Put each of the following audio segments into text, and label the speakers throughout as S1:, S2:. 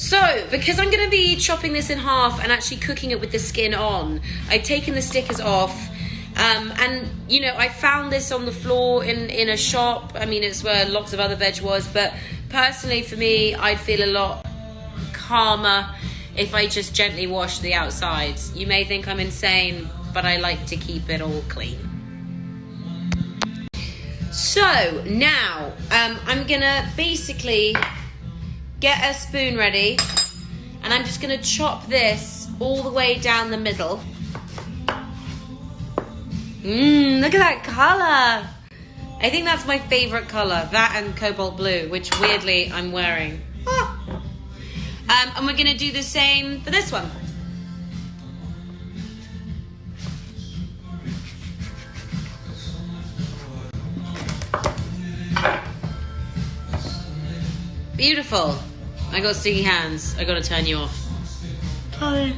S1: So, because I'm going to be chopping this in half and actually cooking it with the skin on, I've taken the stickers off. And, you know, I found this on the floor in a shop. I mean, it's where lots of other veg was. But personally, for me, I'd feel a lot calmer if I just gently wash the outsides. You may think I'm insane, but I like to keep it all clean. So, now, I'm going to basically get a spoon ready. And I'm just going to chop this all the way down the middle. Look at that colour. I think that's my favourite colour. That and cobalt blue, which weirdly I'm wearing. And we're going to do the same for this one. Beautiful. I got sticky hands. I got to turn you off. Sorry.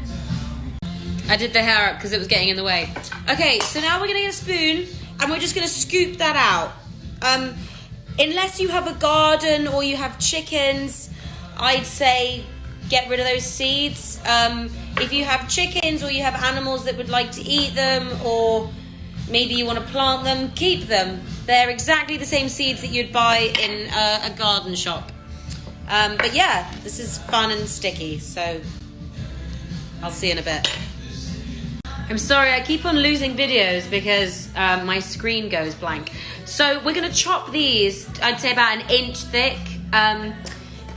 S1: I did the hair up because it was getting in the way. Okay, so now we're going to get a spoon and we're just going to scoop that out. Unless you have a garden or you have chickens, I'd say get rid of those seeds. If you have chickens or you have animals that would like to eat them, or maybe you want to plant them, keep them. They're exactly the same seeds that you'd buy in a garden shop. But yeah, this is fun and sticky, so I'll see you in a bit. I'm sorry, I keep on losing videos because my screen goes blank. So we're going to chop these, I'd say about 1 inch thick.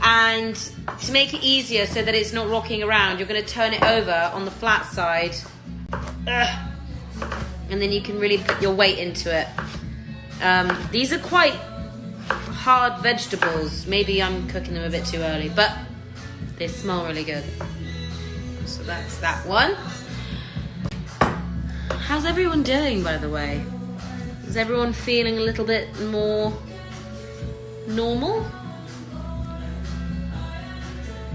S1: And to make it easier so that it's not rocking around, you're going to turn it over on the flat side. And then you can really put your weight into it. These are quite hard vegetables. Maybe I'm cooking them a bit too early, but they smell really good. So that's that one. How's everyone doing, by the way? Is everyone feeling a little bit more normal?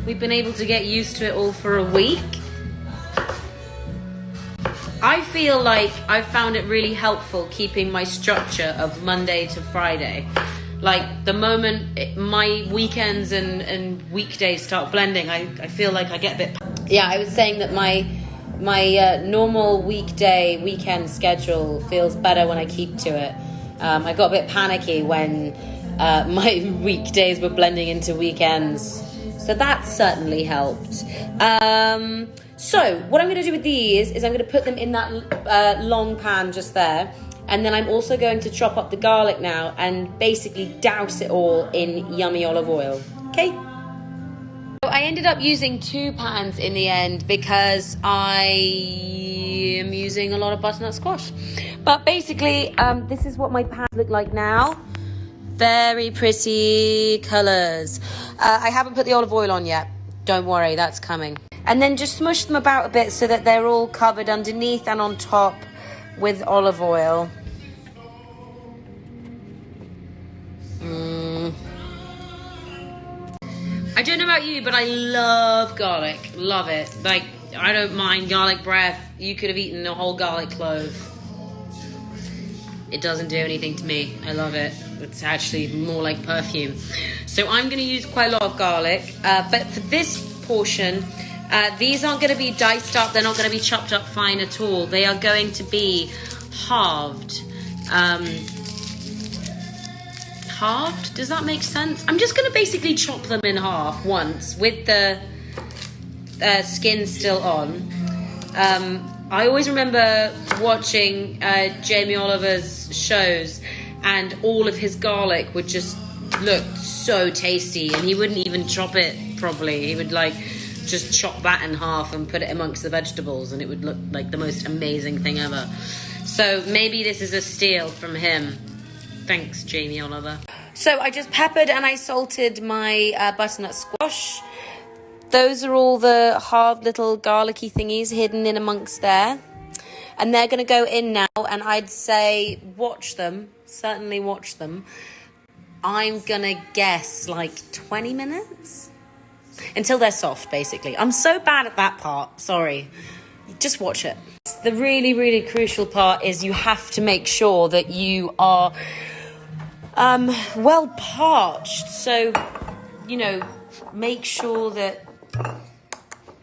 S1: We've been able to get used to it all for a week. I feel like I've found it really helpful keeping my structure of Monday to Friday. Like, the moment my weekends and weekdays start blending, I feel like I get a bit... Yeah, I was saying that my normal weekend schedule feels better when I keep to it. I got a bit panicky when my weekdays were blending into weekends. So that certainly helped. So what I'm going to do with these is I'm going to put them in that long pan just there. And then I'm also going to chop up the garlic now and basically douse it all in yummy olive oil. Okay? So I ended up using 2 pans in the end because I am using a lot of butternut squash. But basically, this is what my pans look like now. Very pretty colours. I haven't put the olive oil on yet. Don't worry, that's coming. And then just smush them about a bit so that they're all covered underneath and on top with olive oil. I don't know about you, but I love garlic. Love it. Like, I don't mind garlic breath. You could have eaten a whole garlic clove. It doesn't do anything to me. I love it. It's actually more like perfume. So I'm going to use quite a lot of garlic. But for this portion, these aren't going to be diced up. They're not going to be chopped up fine at all. They are going to be halved. Halved? Does that make sense? I'm just going to basically chop them in half once with the skin still on. I always remember watching Jamie Oliver's shows, and all of his garlic would just look so tasty, and he wouldn't even chop it properly. He would like just chop that in half and put it amongst the vegetables, and it would look like the most amazing thing ever. So maybe this is a steal from him. Thanks, Jamie Oliver. So I just peppered and I salted my butternut squash. Those are all the halved little garlicky thingies hidden in amongst there. And they're going to go in now, and I'd say watch them. Certainly watch them. I'm going to guess like 20 minutes? Until they're soft, basically. I'm so bad at that part. Sorry. Just watch it. The really, really crucial part is you have to make sure that you are well parched. So, you know, make sure that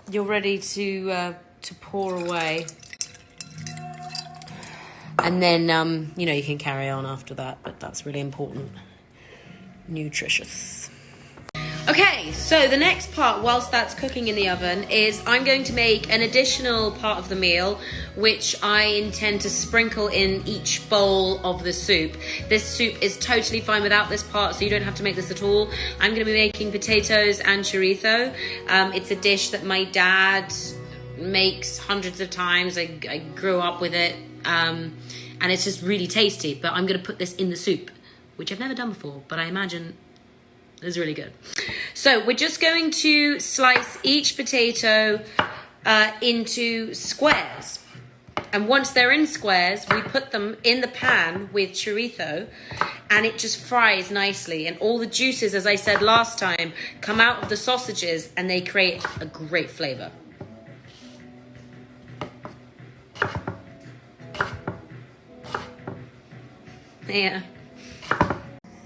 S1: you're ready to pour away. And then, you know, you can carry on after that, but that's really important. Nutritious. Okay, so the next part, whilst that's cooking in the oven, is I'm going to make an additional part of the meal, which I intend to sprinkle in each bowl of the soup. This soup is totally fine without this part, so you don't have to make this at all. I'm going to be making potatoes and chorizo. It's a dish that my dad makes hundreds of times. I grew up with it, and it's just really tasty. But I'm going to put this in the soup, which I've never done before, but I imagine it's really good. So we're just going to slice each potato into squares. And once they're in squares, we put them in the pan with chorizo, and it just fries nicely. And all the juices, as I said last time, come out of the sausages, and they create a great flavor. Yeah.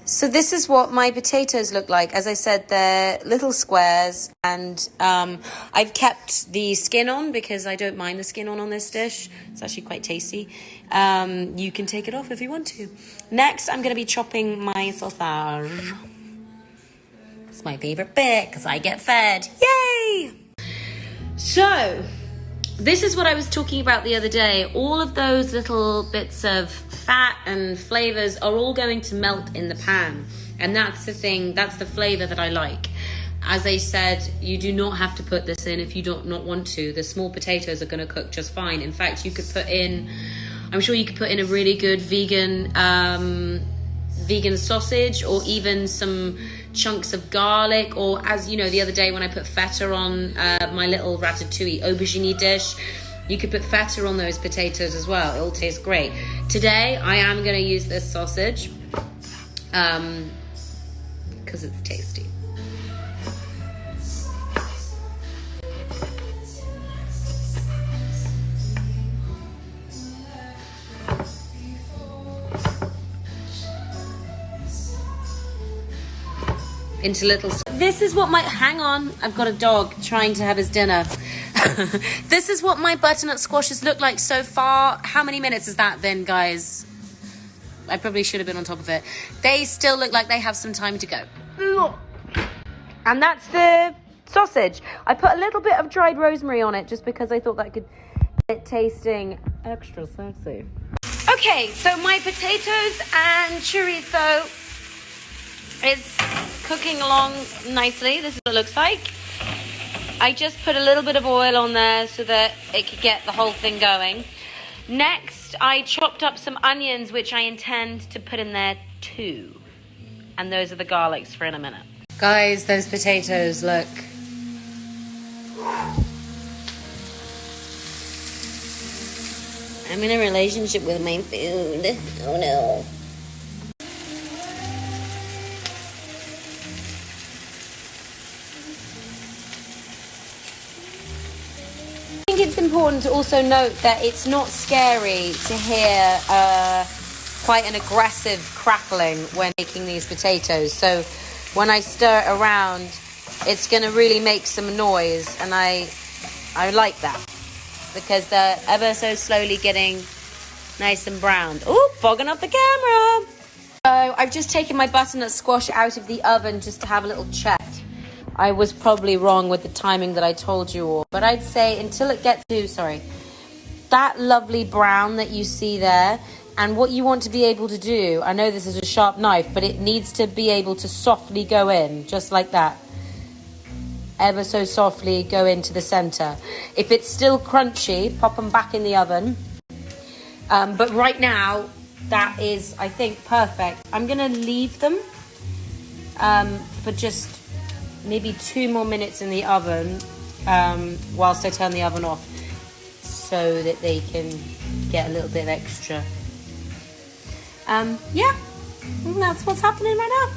S1: So this is what my potatoes look like. As I said, they're little squares, and I've kept the skin on because I don't mind the skin on this dish. It's actually quite tasty. You can take it off if you want to. Next, I'm going to be chopping my sausage. It's my favorite bit because I get fed. Yay! So, this is what I was talking about the other day. All of those little bits of fat and flavors are all going to melt in the pan, and that's the thing, that's the flavor that I like. As I said, you do not have to put this in if you don't not want to. The small potatoes are going to cook just fine. In fact, you could put in, I'm sure you could put in a really good vegan sausage, or even some chunks of garlic, or, as you know, the other day when I put feta on my little ratatouille aubergine dish, you could put feta on those potatoes as well. It'll taste great. Today, I am going to use this sausage because it's tasty. Into little... This is what my... Hang on. I've got a dog trying to have his dinner. This is what my butternut squashes look like so far. How many minutes has that been, guys? I probably should have been on top of it. They still look like they have some time to go. And that's the sausage. I put a little bit of dried rosemary on it just because I thought that could get it tasting extra sexy. Okay, so my potatoes and chorizo is cooking along nicely. This is what it looks like. I just put a little bit of oil on there so that it could get the whole thing going. Next, I chopped up some onions, which I intend to put in there too. And those are the garlics for in a minute. Guys, those potatoes look... I'm in a relationship with my food. Oh no. I think it's important to also note that it's not scary to hear quite an aggressive crackling when making these potatoes. So when I stir it around, it's going to really make some noise, and I like that because they're ever so slowly getting nice and browned. Oh, fogging up the camera. So I've just taken my butternut squash out of the oven just to have a little check. I was probably wrong with the timing that I told you all, but I'd say until it gets to, that lovely brown that you see there, and what you want to be able to do, I know this is a sharp knife, but it needs to be able to softly go in, just like that. Ever so softly go into the center. If it's still crunchy, pop them back in the oven. But right now, that is, I think, perfect. I'm going to leave them for just maybe 2 more minutes in the oven whilst I turn the oven off so that they can get a little bit extra. Yeah, that's what's happening right now.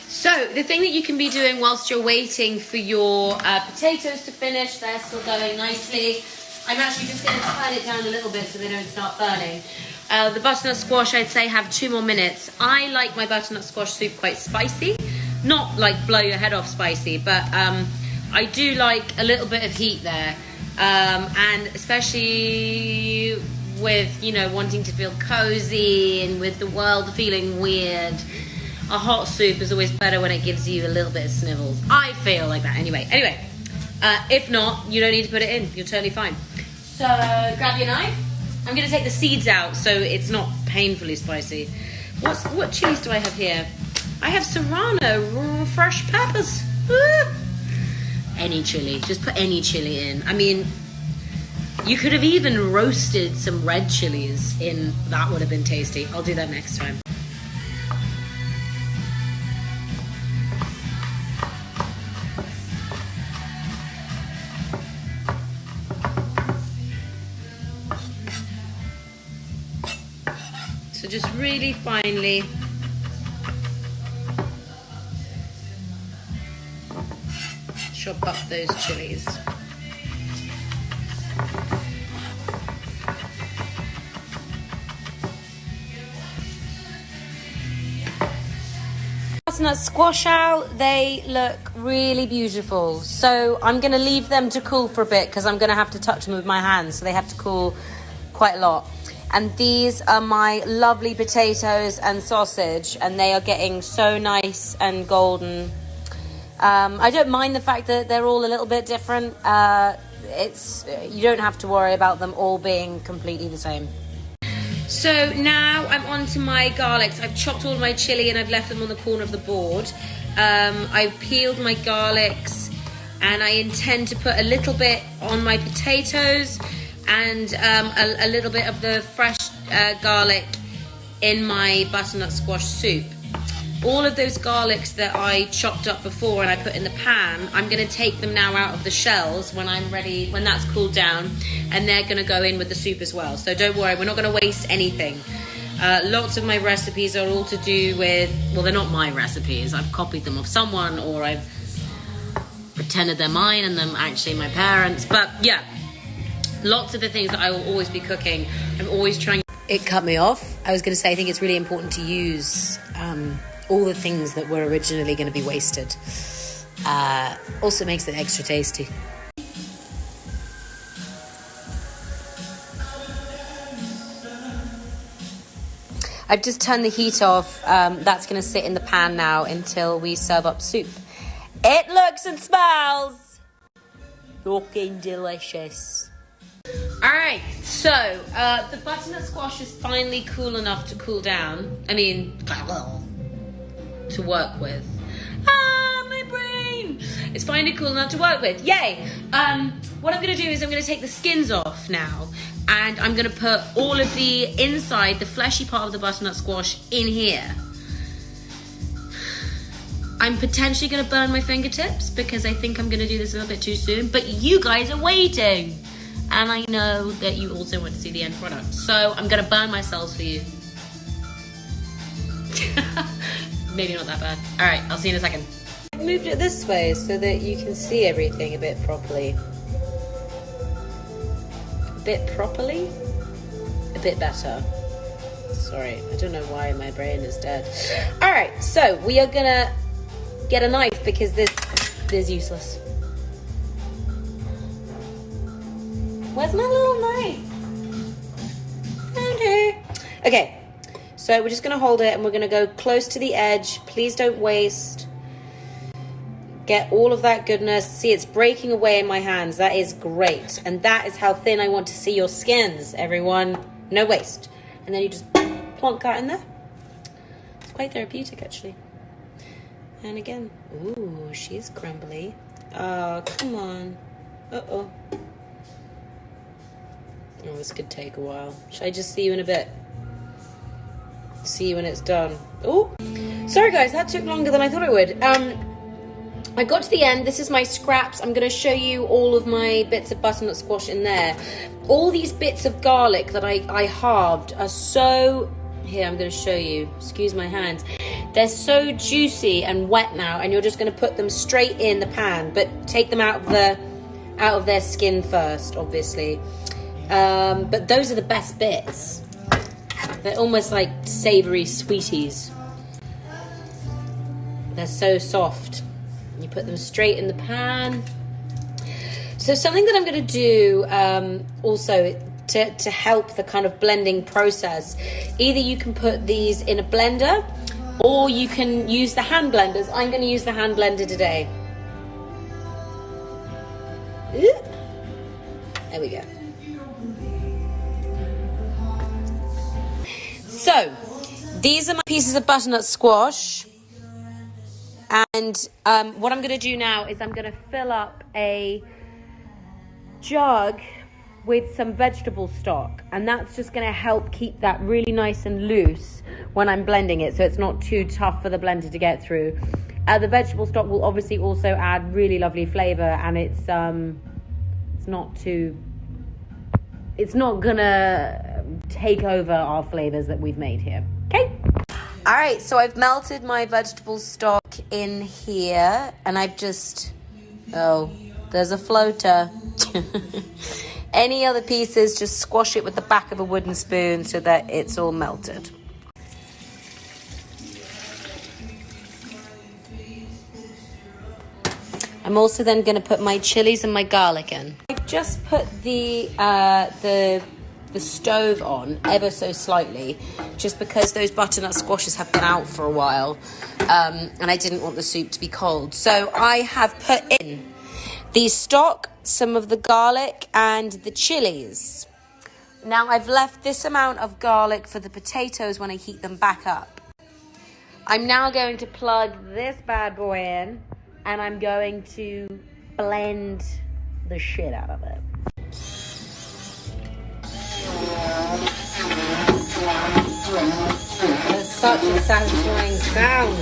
S1: So the thing that you can be doing whilst you're waiting for your potatoes to finish, they're still going nicely. I'm actually just going to turn it down a little bit so they don't start burning. The butternut squash, I'd say, have 2 more minutes. I like my butternut squash soup quite spicy. Not like blow your head off spicy, but I do like a little bit of heat there, and especially with, you know, wanting to feel cozy and with the world feeling weird, a hot soup is always better when it gives you a little bit of snivels. I feel like that anyway. If not, you don't need to put it in. You're totally fine. So grab your knife. I'm going to take the seeds out so it's not painfully spicy. What chilies do I have here? I have serrano, fresh peppers. Any chili, just put any chili in. I mean, you could have even roasted some red chilies in. That would have been tasty. I'll do that next time. So just really finely chop up those chilies. Butternut squash out, they look really beautiful. So I'm going to leave them to cool for a bit because I'm going to have to touch them with my hands, so they have to cool quite a lot. And these are my lovely potatoes and sausage, and they are getting so nice and golden. I don't mind the fact that they're all a little bit different. You don't have to worry about them all being completely the same. So now I'm on to my garlics. I've chopped all my chili and I've left them on the corner of the board. I've peeled my garlics and I intend to put a little bit on my potatoes and a little bit of the fresh garlic in my butternut squash soup. All of those garlics that I chopped up before and I put in the pan, I'm going to take them now out of the shells when I'm ready, when that's cooled down, and they're going to go in with the soup as well. So don't worry, we're not going to waste anything. Lots of my recipes are all to do with, well, they're not my recipes. I've copied them off someone, or I've pretended they're mine and them actually my parents. But yeah, lots of the things that I will always be cooking, I'm always trying. It cut me off. I was going to say, I think it's really important to use all the things that were originally going to be wasted. Also makes it extra tasty. I've just turned the heat off. That's going to sit in the pan now until we serve up soup. It looks and smells looking delicious. Alright, so the butternut squash is finally cool enough to cool down. I mean, to work with. My brain! It's finally cool enough to work with. Yay! What I'm going to do is I'm going to take the skins off now. And I'm going to put all of the inside, the fleshy part of the butternut squash in here. I'm potentially going to burn my fingertips because I think I'm going to do this a little bit too soon. But you guys are waiting. And I know that you also want to see the end product. So I'm going to burn myself for you. Maybe not that bad. All right, I'll see you in a second. I've moved it this way so that you can see everything a bit properly. A bit properly? A bit better. Sorry, I don't know why my brain is dead. All right, so we are gonna get a knife because this is useless. Where's my little knife? Okay. Okay. So we're just going to hold it and we're going to go close to the edge. Please don't waste. Get all of that goodness. See, it's breaking away in my hands. That is great. And that is how thin I want to see your skins, everyone. No waste. And then you just plonk that in there. It's quite therapeutic, actually. And again. Ooh, she's crumbly. Oh, come on. Uh-oh. Oh, this could take a while. Should I just see you in a bit? See you when it's done. Oh, sorry guys, that took longer than I thought it would. I got to the end. This is my scraps. I'm going to show you all of my bits of butternut squash in there. All these bits of garlic that I halved are so... Here, I'm going to show you. Excuse my hands. They're so juicy and wet now, and you're just going to put them straight in the pan, but take them out of their skin first, obviously. But those are the best bits. They're almost like savoury sweeties. They're so soft. You put them straight in the pan. So something that I'm going to do also to help the kind of blending process, either you can put these in a blender or you can use the hand blenders. I'm going to use the hand blender today. There we go. So these are my pieces of butternut squash. And what I'm going to do now is I'm going to fill up a jug with some vegetable stock, and that's just going to help keep that really nice and loose when I'm blending it, so it's not too tough for the blender to get through. The vegetable stock will obviously also add really lovely flavor, and it's not gonna take over our flavors that we've made here. Okay. All right, so I've melted my vegetable stock in here, and I've just, there's a floater. Any other pieces, just squash it with the back of a wooden spoon so that it's all melted. I'm also then going to put my chilies and my garlic in. I've just put the stove on ever so slightly, just because those butternut squashes have been out for a while, and I didn't want the soup to be cold. So I have put in the stock, some of the garlic, and the chilies. Now I've left this amount of garlic for the potatoes when I heat them back up. I'm now going to plug this bad boy in, and I'm going to blend the shit out of it. There's such a satisfying sound.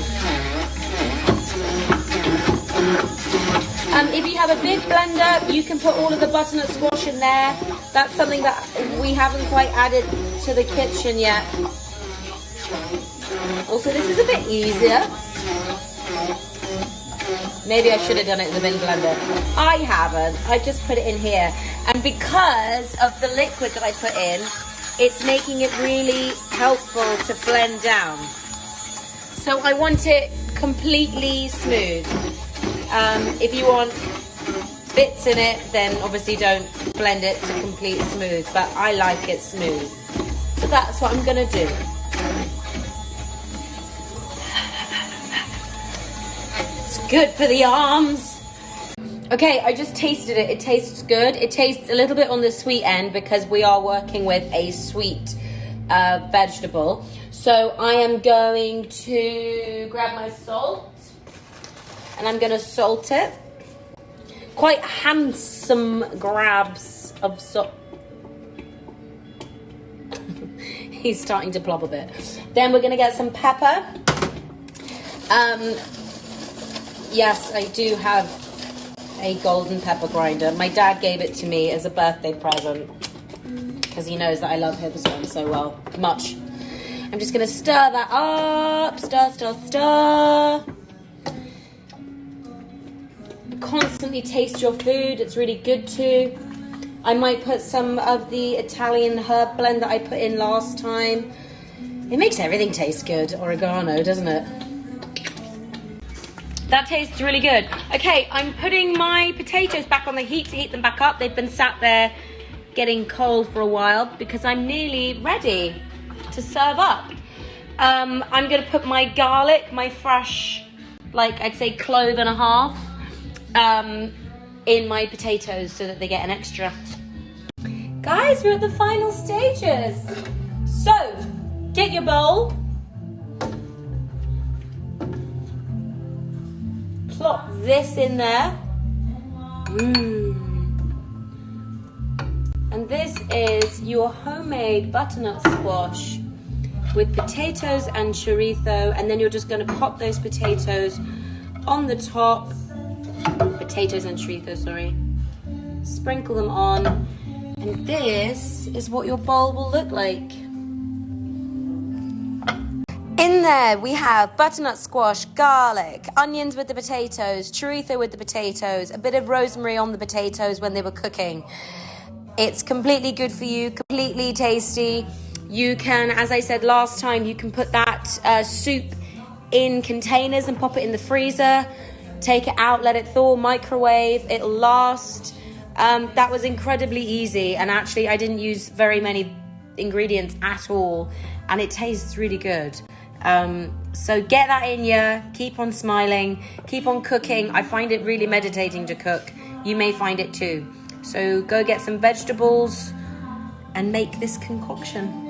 S1: If you have a big blender, you can put all of the butternut squash in there. That's something that we haven't quite added to the kitchen yet. Also, this is a bit easier. Maybe I should have done it in the big blender. I haven't. I just put it in here. And because of the liquid that I put in, it's making it really helpful to blend down. So I want it completely smooth. If you want bits in it, then obviously don't blend it to complete smooth, but I like it smooth. So that's what I'm gonna do. It's good for the arms. Okay, I just tasted it. It tastes good. It tastes a little bit on the sweet end because we are working with a sweet vegetable. So I am going to grab my salt, and I'm going to salt it. Quite handsome grabs of salt. He's starting to plop a bit. Then we're going to get some pepper. Yes, I do have a golden pepper grinder. My dad gave it to me as a birthday present because he knows that I love Hibiscus so well. Much. I'm just going to stir that up. Stir, stir, stir. Constantly taste your food. It's really good too. I might put some of the Italian herb blend that I put in last time. It makes everything taste good. Oregano, doesn't it? That tastes really good. Okay, I'm putting my potatoes back on the heat to heat them back up. They've been sat there getting cold for a while because I'm nearly ready to serve up. I'm going to put my garlic, my fresh, like I'd say clove and a half, in my potatoes so that they get an extra. Guys, we're at the final stages. So, get your bowl. Plop this in there. And this is your homemade butternut squash with potatoes and chorizo, and then you're just going to pop those potatoes on the top. Potatoes and chorizo, sorry. Sprinkle them on, and this is what your bowl will look like. In there we have butternut squash, garlic, onions with the potatoes, chorizo with the potatoes, a bit of rosemary on the potatoes when they were cooking. It's completely good for you, completely tasty. You can, as I said last time, you can put that soup in containers and pop it in the freezer. Take it out, let it thaw, microwave. It'll last That was incredibly easy, and actually I didn't use very many ingredients at all, and it tastes really good. So get that in you, keep on smiling, keep on cooking. I find it really meditating to cook. You may find it too. So go get some vegetables and make this concoction.